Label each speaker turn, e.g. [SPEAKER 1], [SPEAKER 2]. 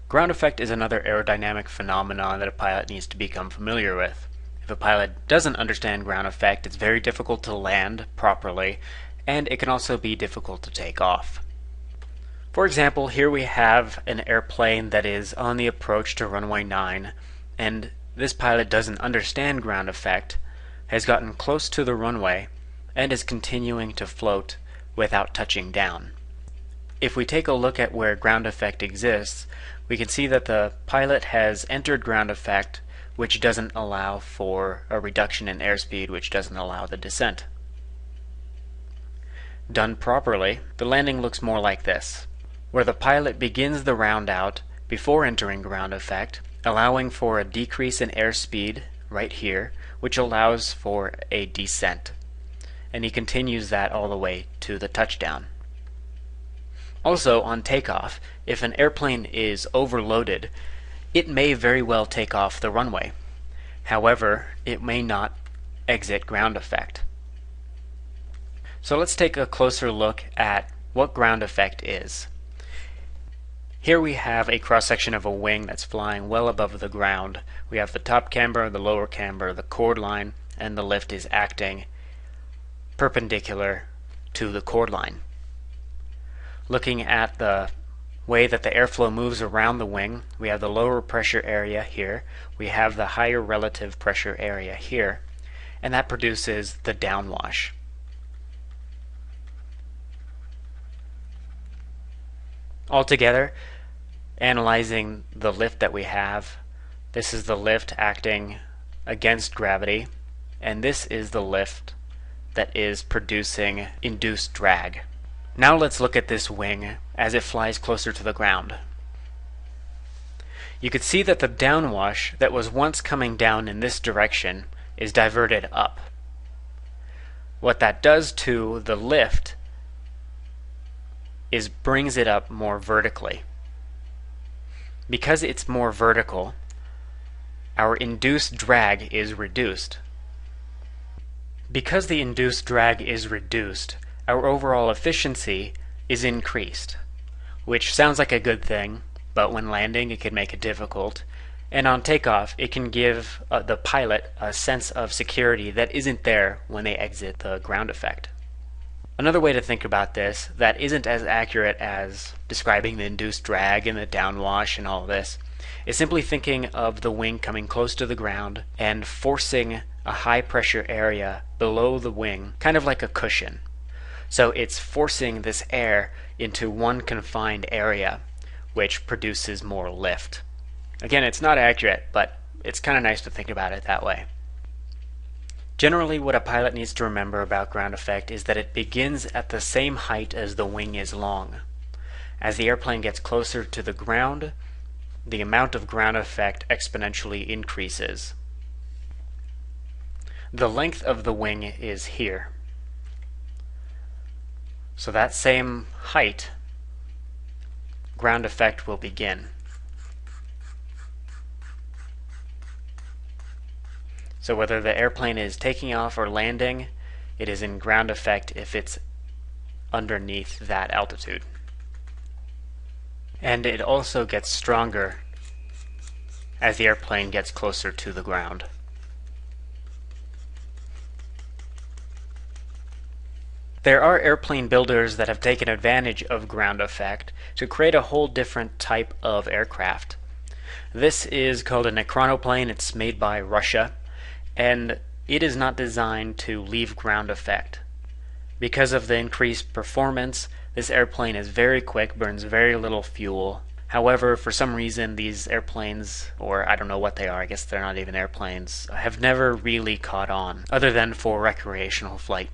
[SPEAKER 1] Ground effect is another aerodynamic phenomenon that a pilot needs to become familiar with. If a pilot doesn't understand ground effect, it's very difficult to land properly, and it can also be difficult to take off. For example, here we have an airplane that is on the approach to runway 9, and this pilot doesn't understand ground effect, has gotten close to the runway, and is continuing to float without touching down. If we take a look at where ground effect exists, we can see that the pilot has entered ground effect, which doesn't allow for a reduction in airspeed, which doesn't allow the descent. Done properly, the landing looks more like this, where the pilot begins the round out before entering ground effect, allowing for a decrease in airspeed right here, which allows for a descent. And he continues that all the way to the touchdown. Also, on takeoff, if an airplane is overloaded, it may very well take off the runway. However, it may not exit ground effect. So let's take a closer look at what ground effect is. Here we have a cross-section of a wing that's flying well above the ground. We have the top camber, the lower camber, the chord line, and the lift is acting perpendicular to the chord line. Looking at the way that the airflow moves around the wing, we have the lower pressure area here, we have the higher relative pressure area here, and that produces the downwash. Altogether, analyzing the lift that we have, this is the lift acting against gravity, and this is the lift that is producing induced drag. Now let's look at this wing as it flies closer to the ground. You could see that the downwash that was once coming down in this direction is diverted up. What that does to the lift is brings it up more vertically. Because it's more vertical, our induced drag is reduced. Because the induced drag is reduced, our overall efficiency is increased, which sounds like a good thing, but when landing it can make it difficult, and on takeoff it can give the pilot a sense of security that isn't there when they exit the ground effect. Another way to think about this that isn't as accurate as describing the induced drag and the downwash and all this is simply thinking of the wing coming close to the ground and forcing a high pressure area below the wing, kind of like a cushion. So it's forcing this air into one confined area, which produces more lift. Again, it's not accurate, but it's kind of nice to think about it that way. Generally, what a pilot needs to remember about ground effect is that it begins at the same height as the wing is long. As the airplane gets closer to the ground, the amount of ground effect exponentially increases. The length of the wing is here. So that same height, ground effect will begin. So whether the airplane is taking off or landing, it is in ground effect if it's underneath that altitude. And it also gets stronger as the airplane gets closer to the ground. There are airplane builders that have taken advantage of ground effect to create a whole different type of aircraft. This is called an chronoplane. It's made by Russia, and it is not designed to leave ground effect. Because of the increased performance, this airplane is very quick, burns very little fuel. However, for some reason these airplanes, or I don't know what they are, I guess they're not even airplanes, have never really caught on, other than for recreational flight.